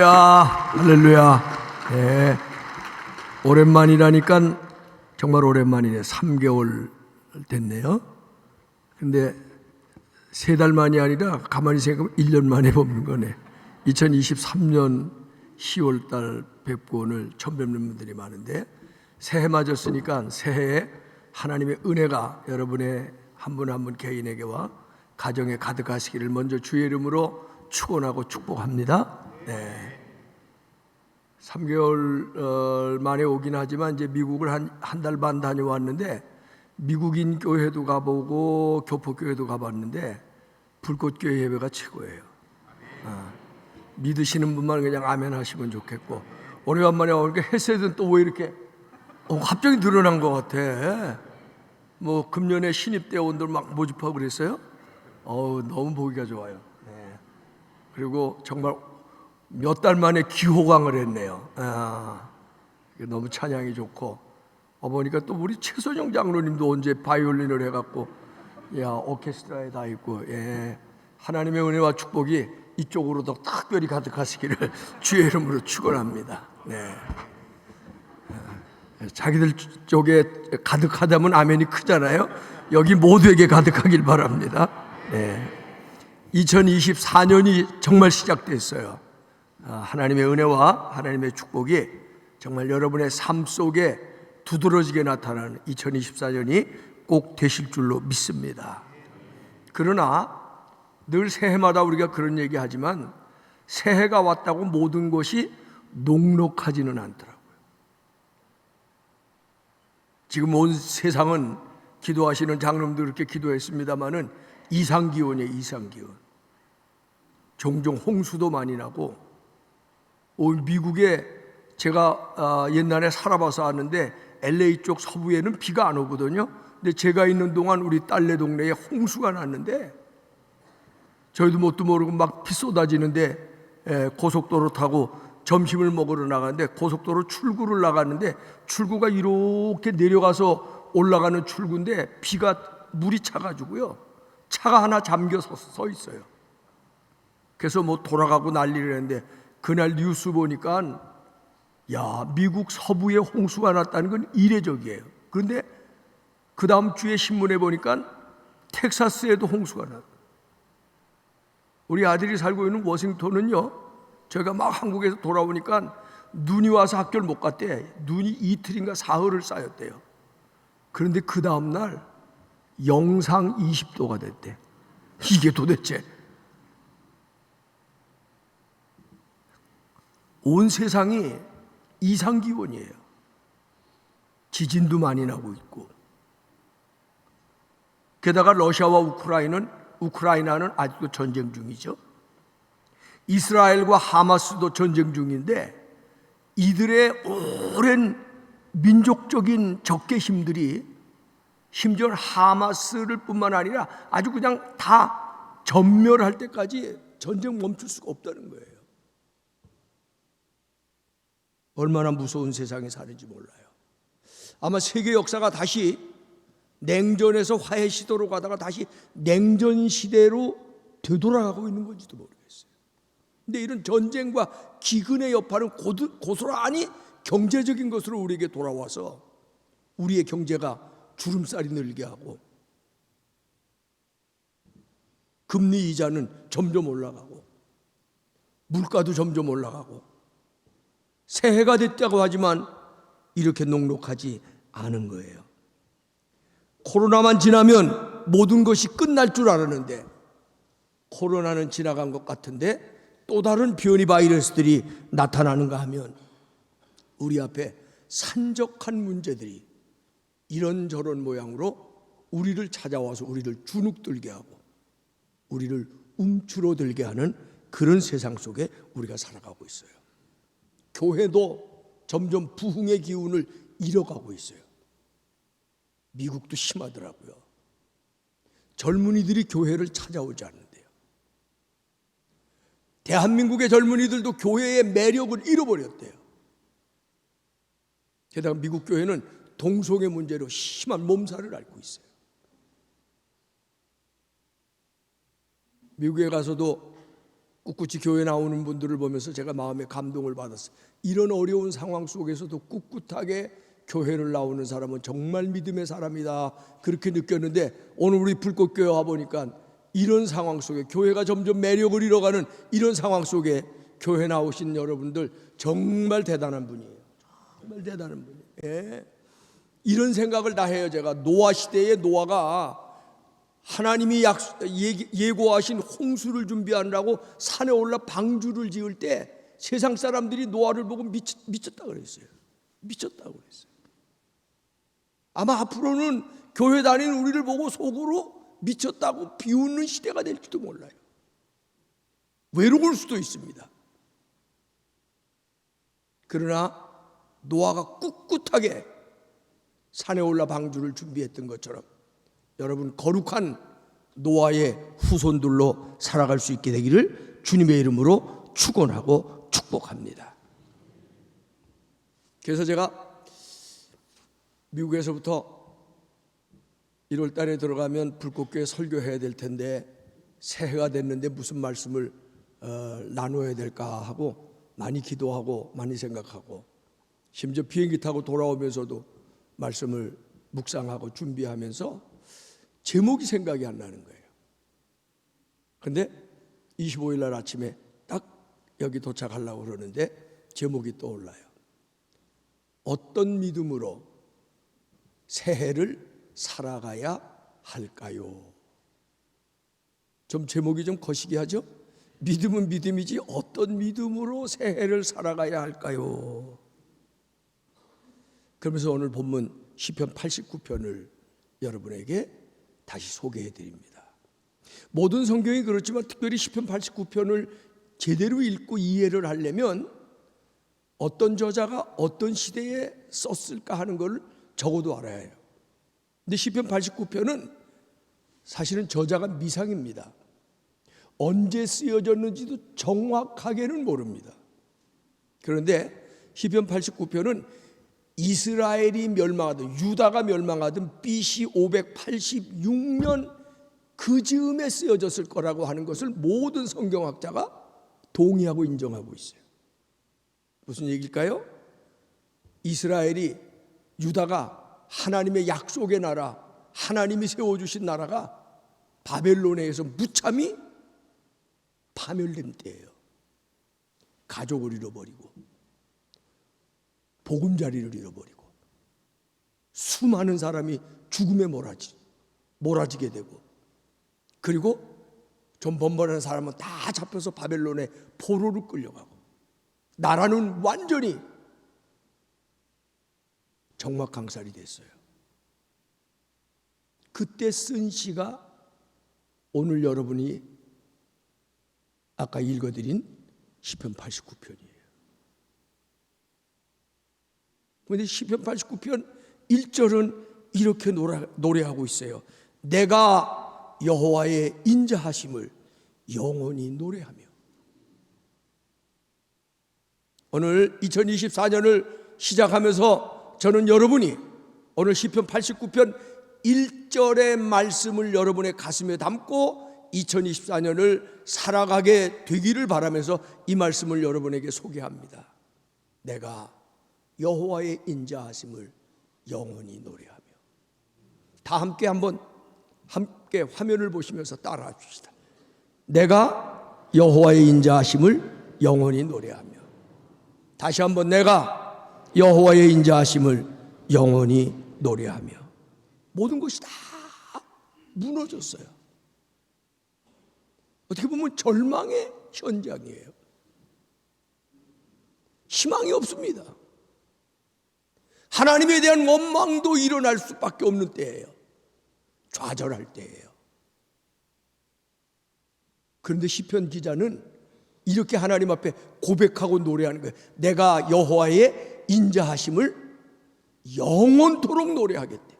할렐루야. 네. 오랜만이라니까 정말 오랜만이네. 3개월 됐네요. 근데 3달 만이 아니라 가만히 생각하면 1년 만에 뵙는 거네. 2023년 10월 달 뵙고 오늘 처음 뵙는 분들이 많은데, 새해 맞았으니까 새해에 하나님의 은혜가 여러분의 한 분 한 분 개인에게와 가정에 가득하시기를 먼저 주의 이름으로 축원하고 축복합니다. 네. 3개월 만에 오긴 하지만 이제 미국을 한 달 반 다녀왔는데, 미국인 교회도 가보고 교포교회도 가봤는데 불꽃교회 예배가 최고예요. 믿으시는 분만 그냥 아멘 하시면 좋겠고, 오래간만에 오니까 헬스는 또 왜 이렇게 갑자기 늘어난 것 같아. 뭐 금년에 신입 대원들 막 모집하고 그랬어요. 너무 보기가 좋아요. 네. 그리고 정말 몇 달 만에 기호강을 했네요. 너무 찬양이 좋고, 보니까 또 우리 최소영 장로님도 언제 바이올린을 해갖고 오케스트라에 다 있고, 하나님의 은혜와 축복이 이쪽으로도 특별히 가득하시기를 주의 이름으로 축원합니다. 네. 자기들 쪽에 가득하다면 아멘이 크잖아요. 여기 모두에게 가득하길 바랍니다. 네. 2024년이 정말 시작됐어요. 하나님의 은혜와 하나님의 축복이 정말 여러분의 삶 속에 두드러지게 나타나는 2024년이 꼭 되실 줄로 믿습니다. 그러나 늘 새해마다 우리가 그런 얘기 하지만, 새해가 왔다고 모든 것이 녹록하지는 않더라고요. 지금 온 세상은 기도하시는 장로님도 그렇게 기도했습니다마는 이상기온이에요. 이상기온. 종종 홍수도 많이 나고, 미국에 제가 옛날에 살아봐서 아는데 LA 쪽 서부에는 비가 안 오거든요. 근데 제가 있는 동안 우리 딸네 동네에 홍수가 났는데, 저희도 뭣도 모르고 막 비 쏟아지는데, 고속도로 타고 점심을 먹으러 나가는데 고속도로 출구를 나갔는데, 출구가 이렇게 내려가서 올라가는 출구인데 비가 물이 차가지고요, 차가 하나 잠겨 서 있어요. 그래서 뭐 돌아가고 난리를 했는데, 그날 뉴스 보니까 미국 서부에 홍수가 났다는 건 이례적이에요. 그런데 그 다음 주에 신문에 보니까 텍사스에도 홍수가 났어요. 우리 아들이 살고 있는 워싱턴은요, 저희가 막 한국에서 돌아오니까 눈이 와서 학교를 못 갔대. 눈이 이틀인가 사흘을 쌓였대요. 그런데 그 다음 날 영상 20도가 됐대. 이게 도대체 온 세상이 이상기온이에요. 지진도 많이 나고 있고, 게다가 러시아와 우크라이나는 아직도 전쟁 중이죠. 이스라엘과 하마스도 전쟁 중인데, 이들의 오랜 민족적인 적개심들이 심지어 하마스를 뿐만 아니라 아주 그냥 다 전멸할 때까지 전쟁 멈출 수가 없다는 거예요. 얼마나 무서운 세상에 사는지 몰라요. 아마 세계 역사가 다시 냉전에서 화해 시도로 가다가 다시 냉전 시대로 되돌아가고 있는 건지도 모르겠어요. 근데 이런 전쟁과 기근의 여파는 고스란히 경제적인 것으로 우리에게 돌아와서 우리의 경제가 주름살이 늘게 하고, 금리 이자는 점점 올라가고, 물가도 점점 올라가고, 새해가 됐다고 하지만 이렇게 녹록하지 않은 거예요. 코로나만 지나면 모든 것이 끝날 줄 알았는데, 코로나는 지나간 것 같은데 또 다른 변이 바이러스들이 나타나는가 하면, 우리 앞에 산적한 문제들이 이런저런 모양으로 우리를 찾아와서 우리를 주눅들게 하고 우리를 움츠러들게 하는 그런 세상 속에 우리가 살아가고 있어요. 교회도 점점 부흥의 기운을 잃어가고 있어요. 미국도 심하더라고요. 젊은이들이 교회를 찾아오지 않는데요. 대한민국의 젊은이들도 교회의 매력을 잃어버렸대요. 게다가 미국 교회는 동성애 문제로 심한 몸살을 앓고 있어요. 미국에 가서도 꿋꿋이 교회 나오는 분들을 보면서 제가 마음에 감동을 받았어요. 이런 어려운 상황 속에서도 꿋꿋하게 교회를 나오는 사람은 정말 믿음의 사람이다, 그렇게 느꼈는데, 오늘 우리 불꽃교회 와보니까 이런 상황 속에 교회가 점점 매력을 잃어가는 이런 상황 속에 교회 나오신 여러분들 정말 대단한 분이에요. 정말 대단한 분이에요. 예. 이런 생각을 다 해요. 제가 노아 시대의 노아가 하나님이 예고하신 홍수를 준비하느라고 산에 올라 방주를 지을 때 세상 사람들이 노아를 보고 미쳤다고 그랬어요. 미쳤다고 그랬어요. 아마 앞으로는 교회 다니는 우리를 보고 속으로 미쳤다고 비웃는 시대가 될지도 몰라요. 외로울 수도 있습니다. 그러나 노아가 꿋꿋하게 산에 올라 방주를 준비했던 것처럼 여러분 거룩한 노아의 후손들로 살아갈 수 있게 되기를 주님의 이름으로 축원하고 축복합니다. 그래서 제가 미국에서부터 1월 달에 들어가면 불꽃교회 설교해야 될 텐데 새해가 됐는데 무슨 말씀을 나눠야 될까 하고 많이 기도하고 많이 생각하고, 심지어 비행기 타고 돌아오면서도 말씀을 묵상하고 준비하면서 제목이 생각이 안 나는 거예요. 그런데 25일 날 아침에 딱 여기 도착하려고 그러는데 제목이 떠올라요. 어떤 믿음으로 새해를 살아가야 할까요? 좀 제목이 좀 거시기 하죠? 믿음은 믿음이지 어떤 믿음으로 새해를 살아가야 할까요? 그러면서 오늘 본문 시편 89편을 여러분에게 다시 소개해 드립니다. 모든 성경이 그렇지만 특별히 시편 89편을 제대로 읽고 이해를 하려면 어떤 저자가 어떤 시대에 썼을까 하는 걸 적어도 알아야 해요. 근데 시편 89편은 사실은 저자가 미상입니다. 언제 쓰여졌는지도 정확하게는 모릅니다. 그런데 시편 89편은 이스라엘이 멸망하던, 유다가 멸망하던 BC 586년 그 즈음에 쓰여졌을 거라고 하는 것을 모든 성경학자가 동의하고 인정하고 있어요. 무슨 얘기일까요? 이스라엘이, 유다가 하나님의 약속의 나라, 하나님이 세워주신 나라가 바벨론에 의해서 무참히 파멸된 때예요. 가족을 잃어버리고 보금자리를 잃어버리고 수많은 사람이 죽음에 몰아지게 되고, 그리고 좀 번번한 사람은 다 잡혀서 바벨론에 포로로 끌려가고, 나라는 완전히 적막강살이 됐어요. 그때 쓴 시가 오늘 여러분이 아까 읽어드린 시편 89편이에요. 그런데 시편 89편 1절은 이렇게 노래하고 있어요. 내가 여호와의 인자하심을 영원히 노래하며. 오늘 2024년을 시작하면서 저는 여러분이 오늘 시편 89편 1절의 말씀을 여러분의 가슴에 담고 2024년을 살아가게 되기를 바라면서 이 말씀을 여러분에게 소개합니다. 내가 여호와의 인자하심을 영원히 노래하며. 다 함께 함께 화면을 보시면서 따라해 줍시다. 내가 여호와의 인자하심을 영원히 노래하며. 다시 한번, 내가 여호와의 인자하심을 영원히 노래하며. 모든 것이 다 무너졌어요. 어떻게 보면 절망의 현장이에요. 희망이 없습니다. 하나님에 대한 원망도 일어날 수밖에 없는 때예요. 좌절할 때예요. 그런데 시편 기자는 이렇게 하나님 앞에 고백하고 노래하는 거예요. 내가 여호와의 인자하심을 영원토록 노래하겠대.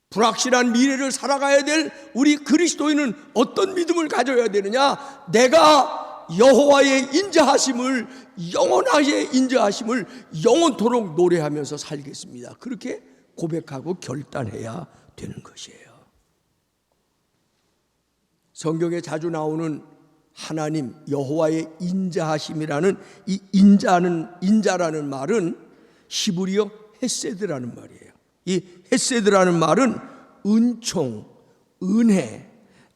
불확실한 미래를 살아가야 될 우리 그리스도인은 어떤 믿음을 가져야 되느냐? 내가 여호와의 인자하심을, 영원하게 인자하심을 영원토록 노래하면서 살겠습니다. 그렇게 고백하고 결단해야 되는 것이에요. 성경에 자주 나오는 하나님 여호와의 인자하심이라는 이 인자라는 말은 히브리어 헤세드라는 말이에요. 이 헤세드라는 말은 은총, 은혜,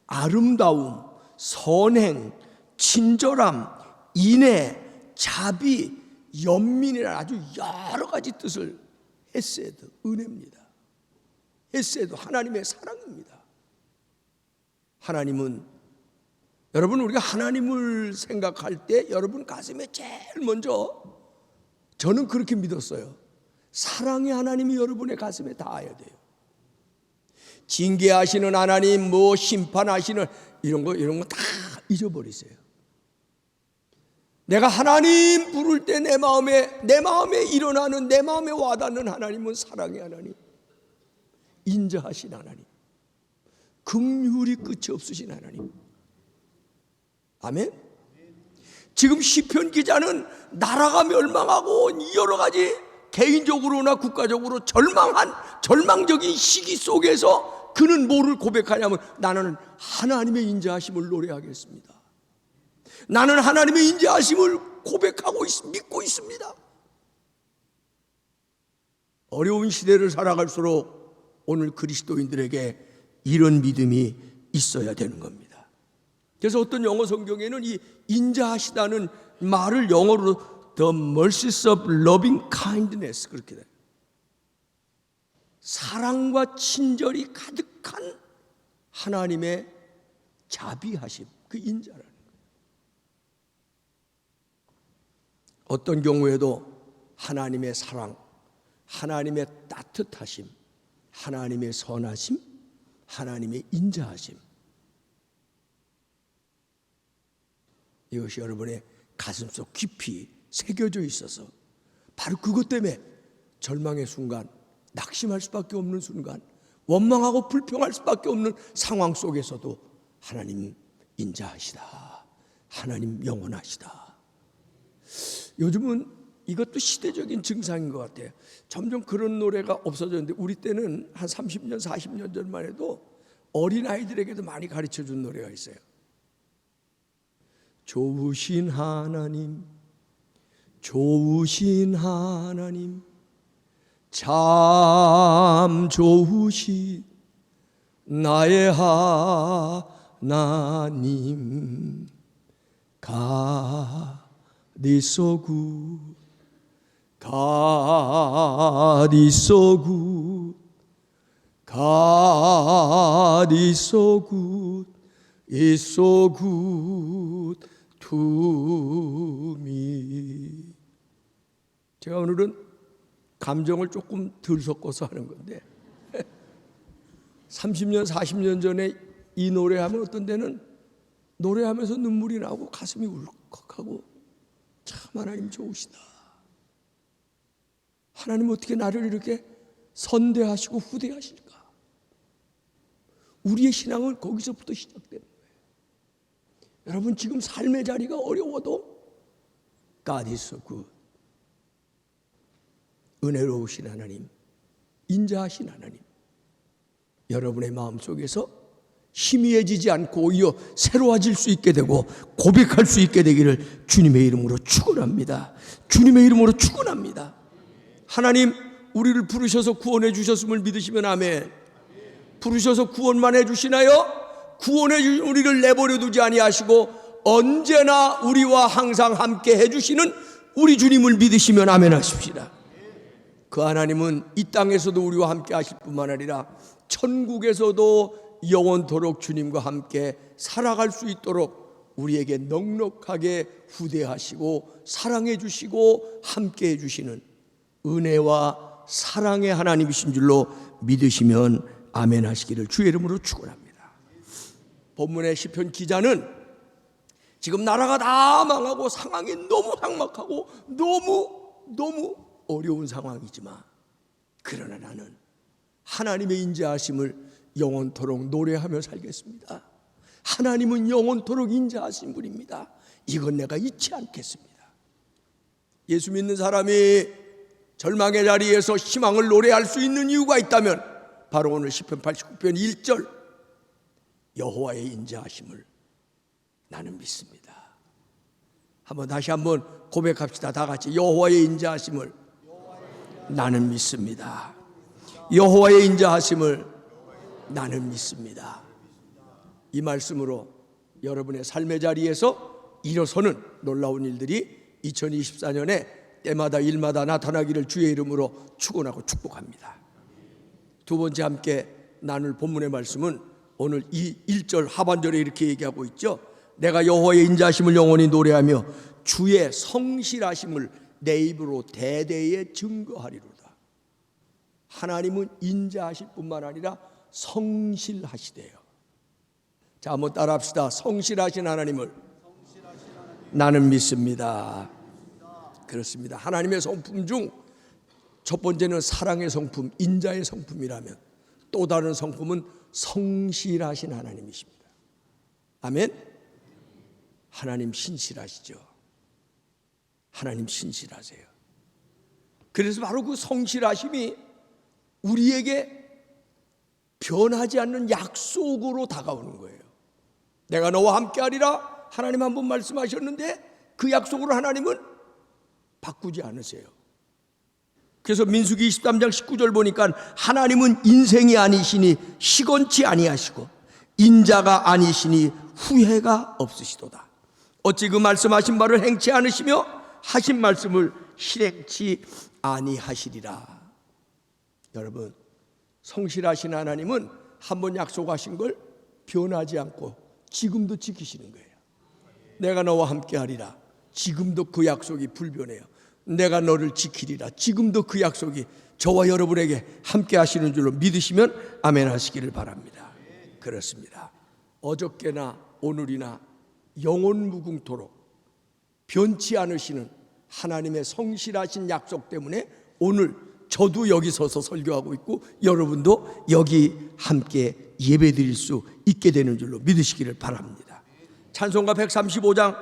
아름다움, 선행, 친절함, 인애, 자비, 연민이라는 아주 여러 가지 뜻을 헤세드, 은혜입니다. 헤세드, 하나님의 사랑입니다. 하나님은, 여러분, 우리가 하나님을 생각할 때 여러분 가슴에 제일 먼저, 저는 그렇게 믿었어요, 사랑의 하나님이 여러분의 가슴에 닿아야 돼요. 징계하시는 하나님, 뭐 심판하시는 이런 거 다 잊어버리세요. 내가 하나님 부를 때 내 마음에 일어나는, 내 마음에 와닿는 하나님은 사랑의 하나님, 인자하신 하나님, 긍휼이 끝이 없으신 하나님. 아멘. 지금 시편 기자는 나라가 멸망하고 여러 가지 개인적으로나 국가적으로 절망적인 시기 속에서 그는 뭐를 고백하냐면, 나는 하나님의 인자하심을 노래하겠습니다. 나는 하나님의 인자하심을 고백하고 믿고 있습니다. 어려운 시대를 살아갈수록 오늘 그리스도인들에게 이런 믿음이 있어야 되는 겁니다. 그래서 어떤 영어 성경에는 이 인자하시다는 말을 영어로 The mercies of loving kindness 그렇게 돼요. 사랑과 친절이 가득한 하나님의 자비하심, 그 인자라는 거예요. 어떤 경우에도 하나님의 사랑, 하나님의 따뜻하심, 하나님의 선하심, 하나님의 인자하심, 이것이 여러분의 가슴속 깊이 새겨져 있어서 바로 그것 때문에 절망의 순간, 낙심할 수밖에 없는 순간, 원망하고 불평할 수밖에 없는 상황 속에서도 하나님 인자하시다, 하나님 영원하시다. 요즘은 이것도 시대적인 증상인 것 같아요. 점점 그런 노래가 없어졌는데, 우리 때는 한 30년, 40년 전만 해도 어린아이들에게도 많이 가르쳐준 노래가 있어요. 좋으신 하나님, 좋으신 하나님, 참 좋으신 나의 하나님, God is so good, God is so good, God is so good, is so good to me. 제가 오늘은 감정을 조금 덜 섞어서 하는 건데 30년, 40년 전에 이 노래하면 어떤 데는 노래하면서 눈물이 나고 가슴이 울컥하고, 참 하나님 좋으시다. 하나님 어떻게 나를 이렇게 선대하시고 후대하실까? 우리의 신앙은 거기서부터 시작되는 거예요. 여러분, 지금 삶의 자리가 어려워도 God is so good, 은혜로우신 하나님, 인자하신 하나님, 여러분의 마음속에서 희미해지지 않고 오히려 새로워질 수 있게 되고 고백할 수 있게 되기를 주님의 이름으로 축원합니다. 주님의 이름으로 축원합니다. 하나님, 우리를 부르셔서 구원해 주셨음을 믿으시면 아멘. 부르셔서 구원만 해 주시나요? 구원해 주신 우리를 내버려 두지 아니하시고 언제나 우리와 항상 함께 해 주시는 우리 주님을 믿으시면 아멘 하십시다. 그 하나님은 이 땅에서도 우리와 함께 하실 뿐만 아니라 천국에서도 영원토록 주님과 함께 살아갈 수 있도록 우리에게 넉넉하게 후대하시고 사랑해 주시고 함께 해 주시는 은혜와 사랑의 하나님이신 줄로 믿으시면 아멘 하시기를 주의 이름으로 축원합니다. 본문의 시편 기자는 지금 나라가 다 망하고 상황이 너무 삭막하고 너무 어려운 상황이지만, 그러나 나는 하나님의 인자하심을 영원토록 노래하며 살겠습니다. 하나님은 영원토록 인자하신 분입니다. 이건 내가 잊지 않겠습니다. 예수 믿는 사람이 절망의 자리에서 희망을 노래할 수 있는 이유가 있다면 바로 오늘 시편 89편 1절, 여호와의 인자하심을 나는 믿습니다. 다시 한번 고백합시다. 다 같이 여호와의 인자하심을 나는 믿습니다. 여호와의 인자하심을 나는 믿습니다. 이 말씀으로 여러분의 삶의 자리에서 일어서는 놀라운 일들이 2024년에 때마다 일마다 나타나기를 주의 이름으로 축원하고 축복합니다. 두 번째 함께 나눌 본문의 말씀은 오늘 이 1절 하반절에 이렇게 얘기하고 있죠. 내가 여호와의 인자하심을 영원히 노래하며 주의 성실하심을 내 입으로 대대에 증거하리로다. 하나님은 인자하실 뿐만 아니라 성실하시대요. 자, 한번 따라합시다. 성실하신 하나님을 나는 믿습니다. 그렇습니다. 하나님의 성품 중 첫 번째는 사랑의 성품, 인자의 성품이라면 또 다른 성품은 성실하신 하나님이십니다. 아멘. 하나님 신실하시죠. 하나님 신실하세요. 그래서 바로 그 성실하심이 우리에게 변하지 않는 약속으로 다가오는 거예요. 내가 너와 함께하리라 하나님 한 번 말씀하셨는데 그 약속으로 하나님은 바꾸지 않으세요. 그래서 민수기 23장 19절 보니까 하나님은 인생이 아니시니 시건치 아니하시고 인자가 아니시니 후회가 없으시도다. 어찌 그 말씀하신 바를 행치 않으시며 하신 말씀을 실행치 아니하시리라. 여러분, 성실하신 하나님은 한번 약속하신 걸 변하지 않고 지금도 지키시는 거예요. 내가 너와 함께하리라. 지금도 그 약속이 불변해요. 내가 너를 지키리라. 지금도 그 약속이 저와 여러분에게 함께 하시는 줄로 믿으시면 아멘 하시기를 바랍니다. 그렇습니다. 어저께나 오늘이나 영원 무궁토록 변치 않으시는 하나님의 성실하신 약속 때문에 오늘 저도 여기 서서 설교하고 있고 여러분도 여기 함께 예배드릴 수 있게 되는 줄로 믿으시기를 바랍니다. 찬송가 135장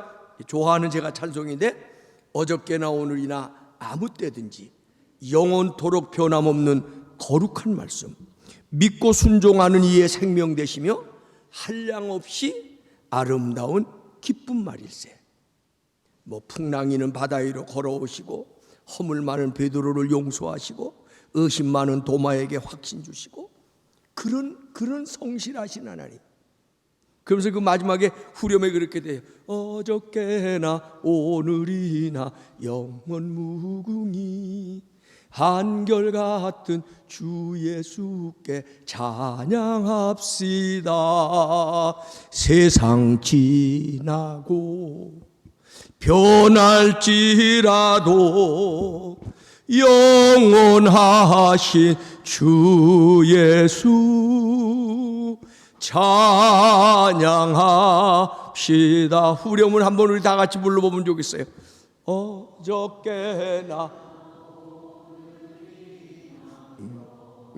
좋아하는 제가 찬송인데 어저께나 오늘이나 아무 때든지 영원토록 변함없는 거룩한 말씀 믿고 순종하는 이의 생명 되시며 한량없이 아름다운 기쁜 말일세. 풍랑이는 바다 위로 걸어오시고 허물 많은 베드로를 용서하시고 의심 많은 도마에게 확신 주시고 그런 성실하신 하나님. 그러면서 그 마지막에 후렴에 그렇게 돼요. 어저께나 오늘이나 영원 무궁히 한결같은 주 예수께 찬양합시다. 세상 지나고 변할지라도 영원하신 주 예수 찬양합시다. 후렴을 한번 우리 다 같이 불러보면 좋겠어요. 어저께나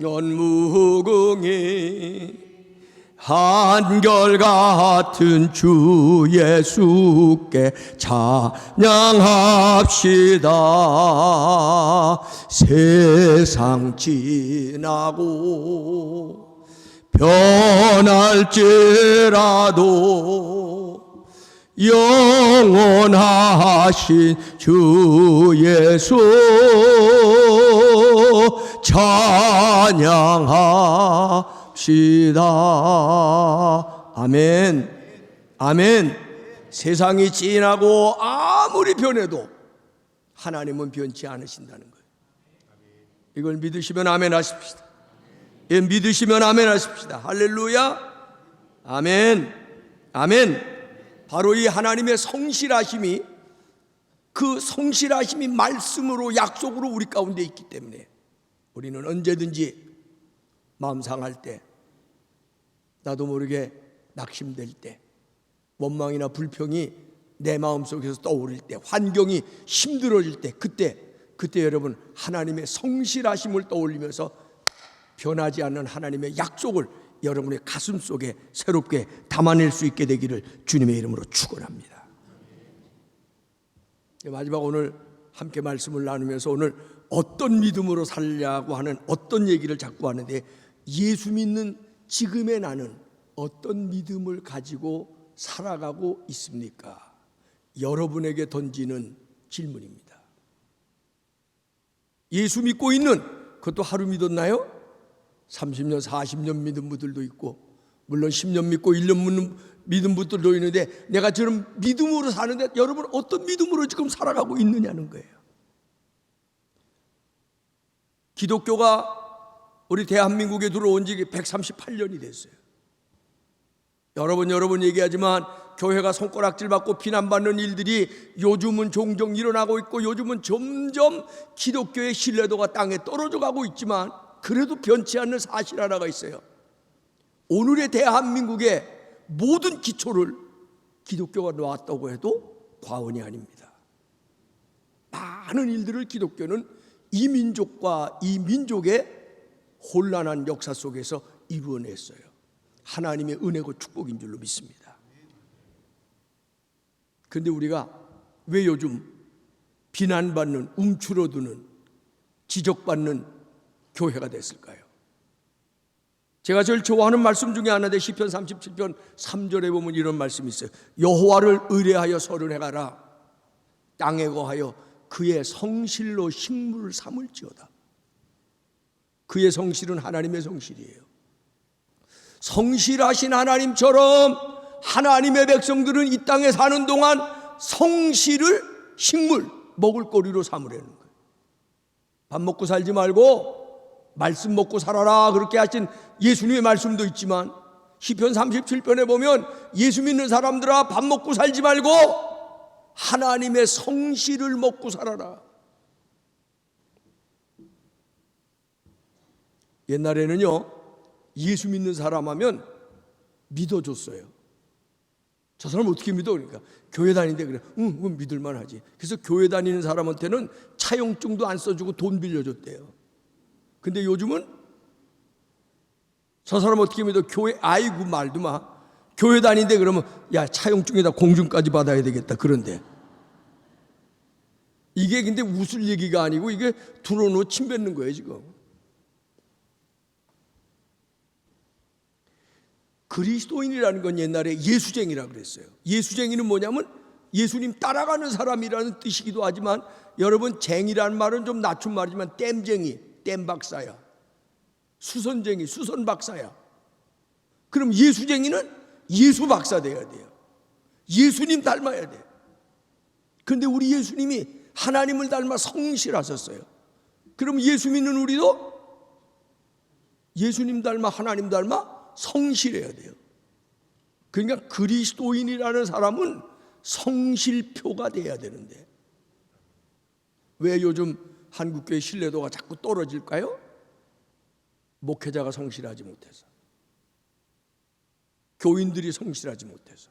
연무궁이 한결같은 주 예수께 찬양합시다. 세상 지나고 변할지라도 영원하신 주 예수 찬양합시다. 아멘. 아멘. 세상이 지나고 아무리 변해도 하나님은 변치 않으신다는 거예요. 이걸 믿으시면 아멘 하십시다. 예, 믿으시면 아멘 하십시다. 할렐루야. 아멘. 아멘. 바로 이 하나님의 성실하심이 그 성실하심이 말씀으로 약속으로 우리 가운데 있기 때문에 우리는 언제든지 마음 상할 때, 나도 모르게 낙심될 때, 원망이나 불평이 내 마음속에서 떠오를 때, 환경이 힘들어질 때, 그때 여러분 하나님의 성실하심을 떠올리면서 변하지 않는 하나님의 약속을 여러분의 가슴 속에 새롭게 담아낼 수 있게 되기를 주님의 이름으로 축원합니다. 마지막 오늘 함께 말씀을 나누면서 오늘 어떤 믿음으로 살려고 하는 어떤 얘기를 자꾸 하는데, 예수 믿는 지금의 나는 어떤 믿음을 가지고 살아가고 있습니까? 여러분에게 던지는 질문입니다. 예수 믿고 있는, 그것도 하루 믿었나요? 30년, 40년 믿은 분들도 있고, 물론 10년 믿고 1년 믿은 분들도 있는데, 내가 저런 믿음으로 사는데 여러분 어떤 믿음으로 지금 살아가고 있느냐는 거예요. 기독교가 우리 대한민국에 들어온 지 138년이 됐어요. 여러분 얘기하지만 교회가 손가락질 받고 비난받는 일들이 요즘은 종종 일어나고 있고, 요즘은 점점 기독교의 신뢰도가 땅에 떨어져 가고 있지만, 그래도 변치 않는 사실 하나가 있어요. 오늘의 대한민국의 모든 기초를 기독교가 놓았다고 해도 과언이 아닙니다. 많은 일들을 기독교는 이 민족과 이 민족의 혼란한 역사 속에서 이루어냈어요. 하나님의 은혜고 축복인 줄로 믿습니다. 그런데 우리가 왜 요즘 비난받는, 움츠러드는, 지적받는 교회가 됐을까요? 제가 제일 좋아하는 말씀 중에 하나인데, 시편 37편 3절에 보면 이런 말씀이 있어요. 여호와를 의뢰하여 서른해가라. 땅에 거하여 그의 성실로 식물을 삼을지어다. 그의 성실은 하나님의 성실이에요. 성실하신 하나님처럼 하나님의 백성들은 이 땅에 사는 동안 성실을 식물, 먹을거리로 삼으려는 거예요. 밥 먹고 살지 말고 말씀 먹고 살아라, 그렇게 하신 예수님의 말씀도 있지만, 시편 37편에 보면 예수 믿는 사람들아, 밥 먹고 살지 말고 하나님의 성실을 먹고 살아라. 옛날에는요, 예수 믿는 사람 하면 믿어줬어요. 저 사람 어떻게 믿어? 그러니까 교회 다니는데 그래. 그건 믿을만 하지. 그래서 교회 다니는 사람한테는 차용증도 안 써주고 돈 빌려줬대요. 근데 요즘은 저 사람 어떻게 믿어? 교회, 아이고 말도 마. 교회 다니는데 그러면 야, 차용증에다 공증까지 받아야 되겠다. 그런데 이게 근데 웃을 얘기가 아니고 이게 들어놓고 침 뱉는 거예요 지금. 그리스도인이라는 건 옛날에 예수쟁이라 그랬어요. 예수쟁이는 뭐냐면 예수님 따라가는 사람이라는 뜻이기도 하지만, 여러분 쟁이라는 말은 좀 낮춘 말이지만 땜쟁이, 땜박사야. 수선쟁이, 수선박사야. 그럼 예수쟁이는 예수 박사 돼야 돼요. 예수님 닮아야 돼요. 그런데 우리 예수님이 하나님을 닮아 성실하셨어요. 그럼 예수 믿는 우리도 예수님 닮아 하나님 닮아 성실해야 돼요. 그러니까 그리스도인이라는 사람은 성실표가 돼야 되는데, 왜 요즘 한국교회 신뢰도가 자꾸 떨어질까요? 목회자가 성실하지 못해서, 교인들이 성실하지 못해서.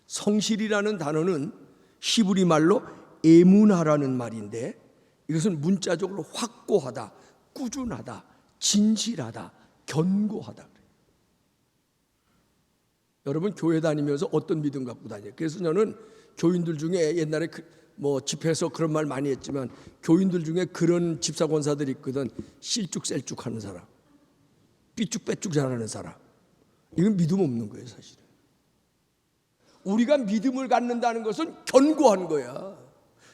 성실이라는 단어는 히브리 말로 에무나라는 말인데, 이것은 문자적으로 확고하다, 꾸준하다, 진실하다, 견고하다. 여러분 교회 다니면서 어떤 믿음 갖고 다녀요? 그래서 저는 교인들 중에 옛날에 집회에서 그런 말 많이 했지만, 교인들 중에 그런 집사 권사들이 있거든. 실쭉셀쭉 하는 사람, 삐쭉빼쭉 잘하는 사람. 이건 믿음 없는 거예요 사실은. 우리가 믿음을 갖는다는 것은 견고한 거야,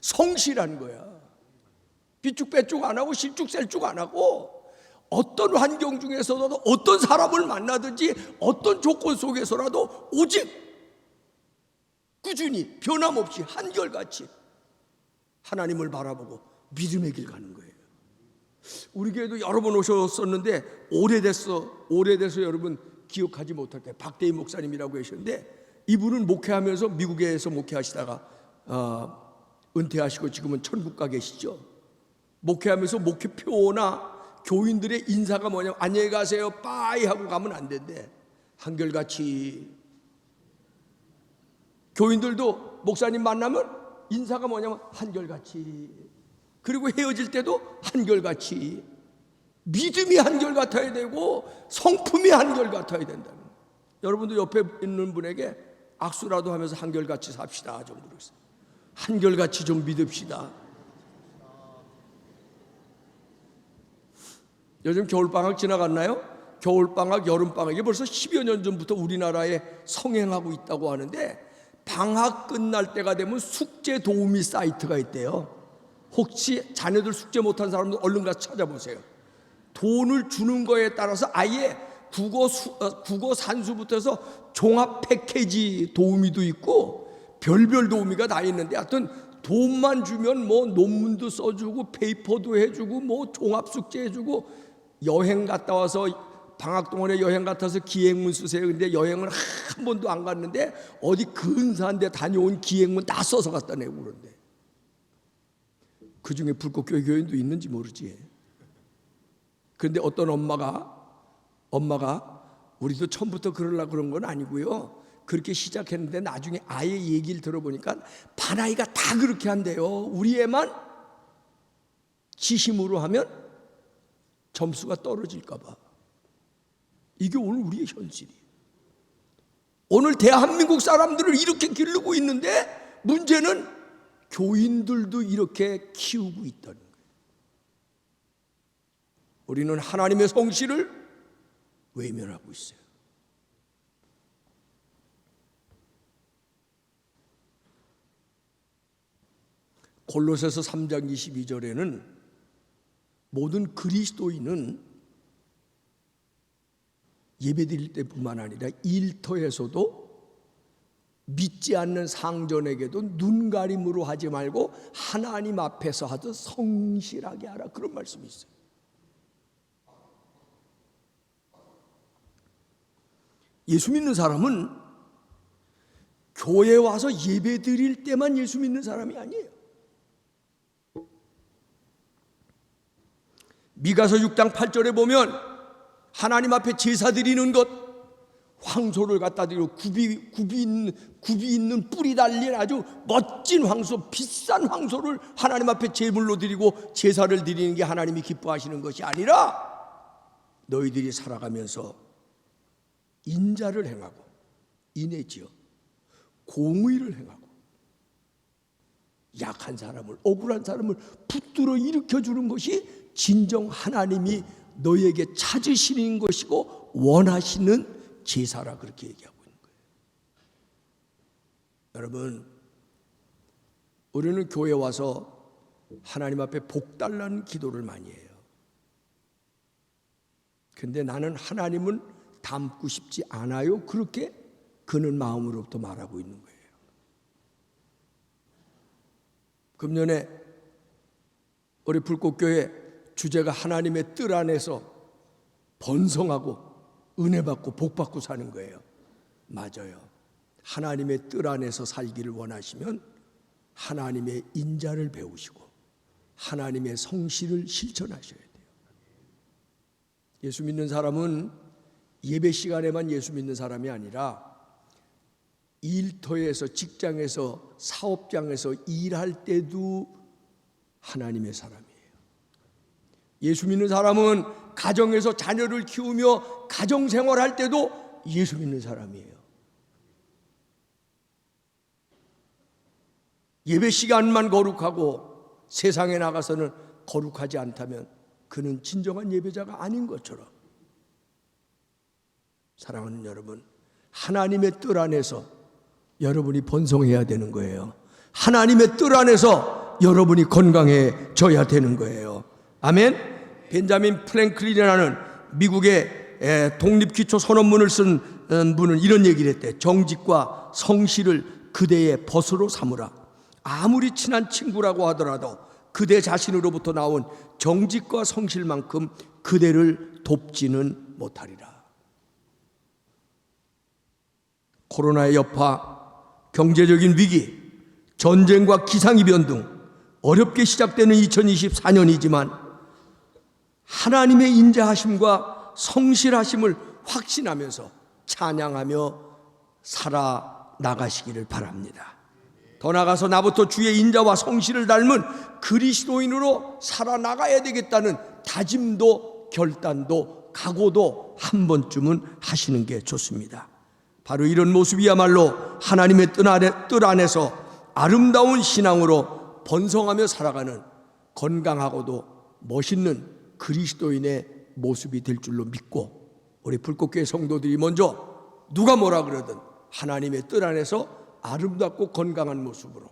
성실한 거야. 삐쭉빼쭉 안 하고 실쭉셀쭉 안 하고, 어떤 환경 중에서도 어떤 사람을 만나든지 어떤 조건 속에서라도 오직 꾸준히 변함없이 한결같이 하나님을 바라보고 믿음의 길 가는 거예요. 우리 교회도 여러 번 오셨었는데 오래돼서 여러분 기억하지 못할 거예요. 박대희 목사님이라고 계셨는데, 이분은 목회하면서 미국에서 목회하시다가 은퇴하시고 지금은 천국 가 계시죠. 목회하면서 목회표나 교인들의 인사가 뭐냐면 안녕히 가세요 빠이 하고 가면 안 된대. 한결같이. 교인들도 목사님 만나면 인사가 뭐냐면 한결같이. 그리고 헤어질 때도 한결같이. 믿음이 한결같아야 되고 성품이 한결같아야 된다는. 여러분도 옆에 있는 분에게 악수라도 하면서 한결같이 삽시다 좀 그러세요. 한결같이 좀 믿읍시다. 요즘 겨울방학 지나갔나요? 겨울방학, 여름방학이 벌써 10여 년 전부터 우리나라에 성행하고 있다고 하는데, 방학 끝날 때가 되면 숙제 도우미 사이트가 있대요. 혹시 자녀들 숙제 못한 사람들 얼른 가서 찾아보세요. 돈을 주는 거에 따라서 아예 국어 산수부터 해서 종합 패키지 도우미도 있고 별별 도우미가 다 있는데, 하여튼 돈만 주면 뭐 논문도 써주고 페이퍼도 해주고 뭐 종합 숙제 해주고, 여행 갔다 와서 방학 동안에 여행 같아서 기행문 쓰세요. 근데 여행을 한 번도 안 갔는데 어디 근사한 데 다녀온 기행문 다 써서 갖다 내고 그런데, 그중에 불꽃교회 교인도 있는지 모르지. 그런데 어떤 엄마가 우리도 처음부터 그러려고 그런 건 아니고요, 그렇게 시작했는데 나중에 아예 얘기를 들어보니까 반아이가 다 그렇게 한대요. 우리 애만 지심으로 하면 점수가 떨어질까 봐. 이게 오늘 우리의 현실이에요. 오늘 대한민국 사람들을 이렇게 기르고 있는데, 문제는 교인들도 이렇게 키우고 있다는 거예요. 우리는 하나님의 성실을 외면하고 있어요. 골로새서 3장 22절에는 모든 그리스도인은 예배드릴 때뿐만 아니라 일터에서도 믿지 않는 상전에게도 눈가림으로 하지 말고 하나님 앞에서 하듯 성실하게 하라, 그런 말씀이 있어요. 예수 믿는 사람은 교회 와서 예배드릴 때만 예수 믿는 사람이 아니에요. 미가서 6장 8절에 보면 하나님 앞에 제사 드리는 것, 황소를 갖다 드리고 굽이 있는 뿔이 달린 아주 멋진 황소, 비싼 황소를 하나님 앞에 제물로 드리고 제사를 드리는 게 하나님이 기뻐하시는 것이 아니라, 너희들이 살아가면서 인자를 행하고 인애지어 공의를 행하고 약한 사람을, 억울한 사람을 붙들어 일으켜주는 것이 진정 하나님이 너희에게 찾으시는 것이고 원하시는 제사라, 그렇게 얘기하고 있는 거예요. 여러분, 우리는 교회 와서 하나님 앞에 복 달라는 기도를 많이 해요. 근데 나는 하나님은 닮고 싶지 않아요, 그렇게 그는 마음으로부터 말하고 있는 거예요. 금년에 우리 불꽃교회 주제가 하나님의 뜰 안에서 번성하고 은혜 받고 복 받고 사는 거예요. 맞아요. 하나님의 뜰 안에서 살기를 원하시면 하나님의 인자를 배우시고 하나님의 성실을 실천하셔야 돼요. 예수 믿는 사람은 예배 시간에만 예수 믿는 사람이 아니라 일터에서, 직장에서, 사업장에서 일할 때도 하나님의 사람이에요. 예수 믿는 사람은 가정에서 자녀를 키우며 가정생활할 때도 예수 믿는 사람이에요. 예배 시간만 거룩하고 세상에 나가서는 거룩하지 않다면 그는 진정한 예배자가 아닌 것처럼, 사랑하는 여러분, 하나님의 뜰 안에서 여러분이 번성해야 되는 거예요. 하나님의 뜰 안에서 여러분이 건강해져야 되는 거예요. 아멘. 벤자민 프랭클린이라는 미국의 독립기초 선언문을 쓴 분은 이런 얘기를 했대. 정직과 성실을 그대의 벗으로 삼으라. 아무리 친한 친구라고 하더라도 그대 자신으로부터 나온 정직과 성실만큼 그대를 돕지는 못하리라. 코로나의 여파, 경제적인 위기, 전쟁과 기상이변 등 어렵게 시작되는 2024년이지만 하나님의 인자하심과 성실하심을 확신하면서 찬양하며 살아나가시기를 바랍니다. 더 나아가서 나부터 주의 인자와 성실을 닮은 그리스도인으로 살아나가야 되겠다는 다짐도 결단도 각오도 한 번쯤은 하시는 게 좋습니다. 바로 이런 모습이야말로 하나님의 뜰 안에서 아름다운 신앙으로 번성하며 살아가는 건강하고도 멋있는 그리스도인의 모습이 될 줄로 믿고, 우리 불꽃교회 성도들이 먼저 누가 뭐라 그러든 하나님의 뜻 안에서 아름답고 건강한 모습으로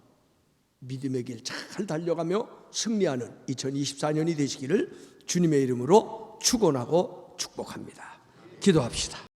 믿음의 길 잘 달려가며 승리하는 2024년이 되시기를 주님의 이름으로 축원하고 축복합니다. 기도합시다.